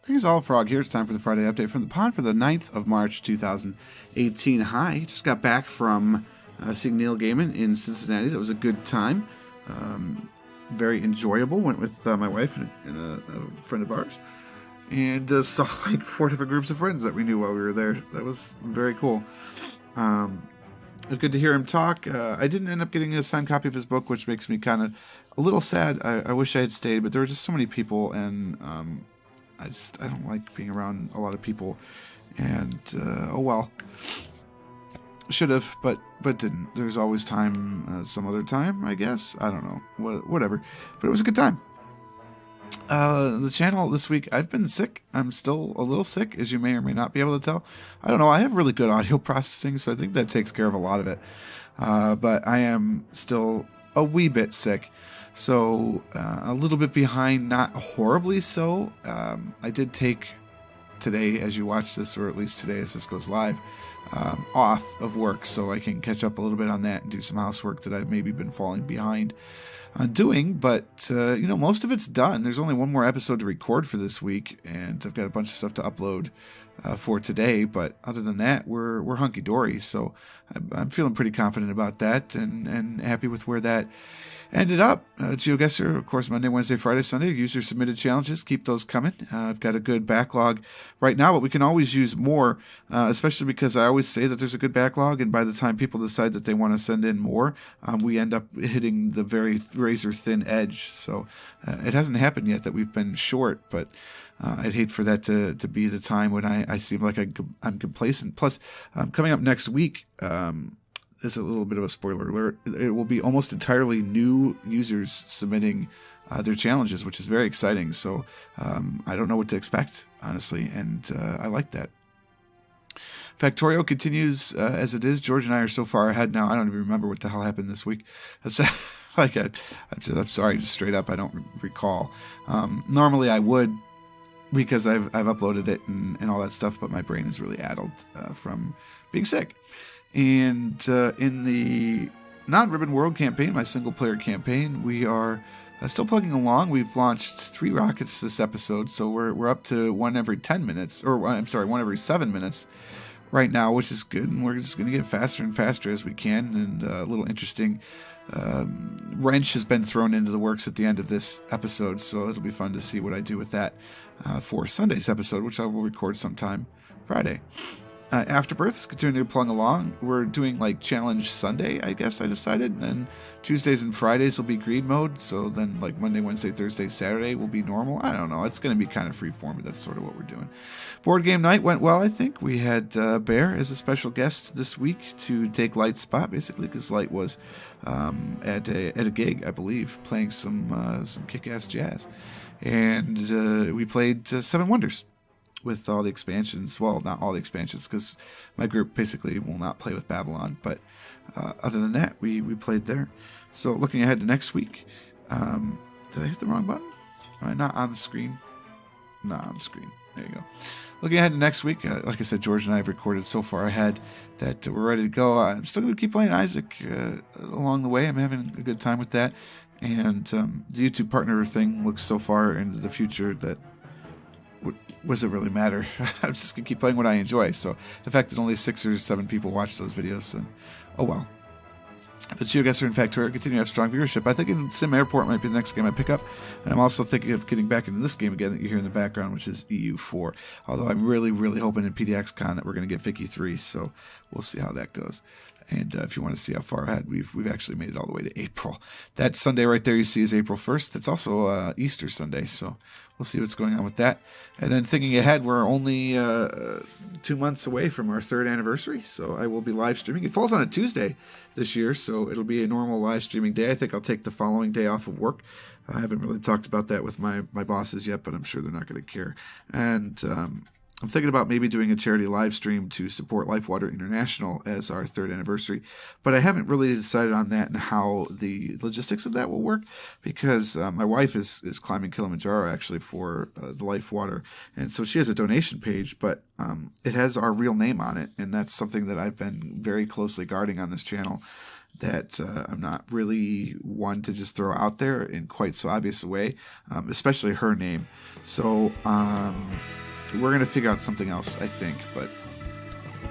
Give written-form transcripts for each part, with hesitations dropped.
Here's All Frog here. It's time for the Friday update from the pond for the 9th of March 2018. Hi, just got back from seeing Neil Gaiman in Cincinnati. That was a good time. Very enjoyable. Went with my wife and a friend of ours. And saw like 4 different groups of friends that we knew while we were there. That was very cool. It was good to hear him talk. I didn't end up getting a signed copy of his book, which makes me kind of a little sad. I wish I had stayed, but there were just so many people, and I don't like being around a lot of people, and oh well, should have, but didn't. There's always time, some other time, I guess. I don't know, whatever. But it was a good time. The channel this week, I've been sick. I'm still a little sick, as you may or may not be able to tell. I don't know. I have really good audio processing, so I think that takes care of a lot of it. But I am still a wee bit sick. So a little bit behind, not horribly so. I did take today, as you watch this, or at least today as this goes live, off of work so I can catch up a little bit on that and do some housework that I've maybe been falling behind on doing. But, most of it's done. There's only one more episode to record for this week, and I've got a bunch of stuff to upload for today. But other than that, we're hunky-dory. So I'm feeling pretty confident about that and happy with where that ended up. GeoGuessr, of course, Monday, Wednesday, Friday, Sunday. User-submitted challenges. Keep those coming. I've got a good backlog right now, but we can always use more, especially because I always say that there's a good backlog, and by the time people decide that they want to send in more, we end up hitting the very razor-thin edge. So it hasn't happened yet that we've been short, but I'd hate for that to be the time when I seem like I'm complacent. Plus, coming up next week, is a little bit of a spoiler alert. It will be almost entirely new users submitting their challenges, which is very exciting. So I don't know what to expect, honestly, and I like that. Factorio continues as it is. George and I are so far ahead now. I don't even remember what the hell happened this week. That's I'm sorry, just straight up, I don't recall. Normally I would, because I've uploaded it and all that stuff, but my brain is really addled from being sick. And in the non-Ribbon World campaign, my single-player campaign, we are still plugging along. We've launched 3 rockets this episode, so we're up to one every 10 minutes, or I'm sorry, one every 7 minutes right now, which is good. And we're just going to get faster and faster as we can. And a little interesting wrench has been thrown into the works at the end of this episode, so it'll be fun to see what I do with that for Sunday's episode, which I will record sometime Friday. Afterbirth is continuing to plug along. We're doing like Challenge Sunday, I guess I decided. And then Tuesdays and Fridays will be Greed Mode. So then like Monday, Wednesday, Thursday, Saturday will be normal. I don't know. It's going to be kind of freeform, but that's sort of what we're doing. Board Game Night went well, I think. We had Bear as a special guest this week to take Light's spot, basically, because Light was at a gig, I believe, playing some kick-ass jazz. And we played Seven Wonders with all the expansions. Well, not all the expansions, because my group basically will not play with Babylon. But other than that, we played there. So looking ahead to next week. Did I hit the wrong button? Am I not on the screen? Not on the screen. There you go. Looking ahead to next week, like I said, George and I have recorded so far ahead that we're ready to go. I'm still going to keep playing Isaac along the way. I'm having a good time with that. And the YouTube partner thing looks so far into the future that what does it really matter? I'm just going to keep playing what I enjoy. So the fact that only 6 or 7 people watch those videos, then, oh well. But GeoGuessr and Factorio continue to have strong viewership. I think in Sim Airport might be the next game I pick up. And I'm also thinking of getting back into this game again that you hear in the background, which is EU4. Although I'm really, really hoping in PDXCon that we're going to get Vicky 3. So we'll see how that goes. And if you want to see how far ahead, we've actually made it all the way to April. That Sunday right there you see is April 1st. It's also Easter Sunday, so we'll see what's going on with that. And then thinking ahead, we're only 2 months away from our 3rd anniversary, so I will be live streaming. It falls on a Tuesday this year, so it'll be a normal live streaming day. I think I'll take the following day off of work. I haven't really talked about that with my bosses yet, but I'm sure they're not going to care. And I'm thinking about maybe doing a charity live stream to support Lifewater International as our 3rd anniversary, but I haven't really decided on that and how the logistics of that will work, because my wife is climbing Kilimanjaro actually for the Lifewater, and so she has a donation page, but it has our real name on it, and that's something that I've been very closely guarding on this channel. that I'm not really one to just throw out there in quite so obvious a way, especially her name. So we're going to figure out something else, I think, but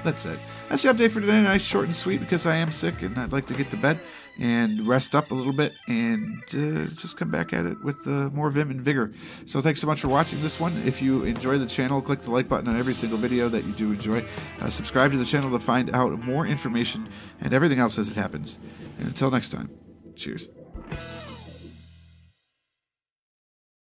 that's it. That's the update for today. Nice, short, and sweet because I am sick and I'd like to get to bed and rest up a little bit and just come back at it with more vim and vigor. So thanks so much for watching this one. If you enjoy the channel, click the like button on every single video that you do enjoy. Subscribe to the channel to find out more information and everything else as it happens. And until next time, cheers.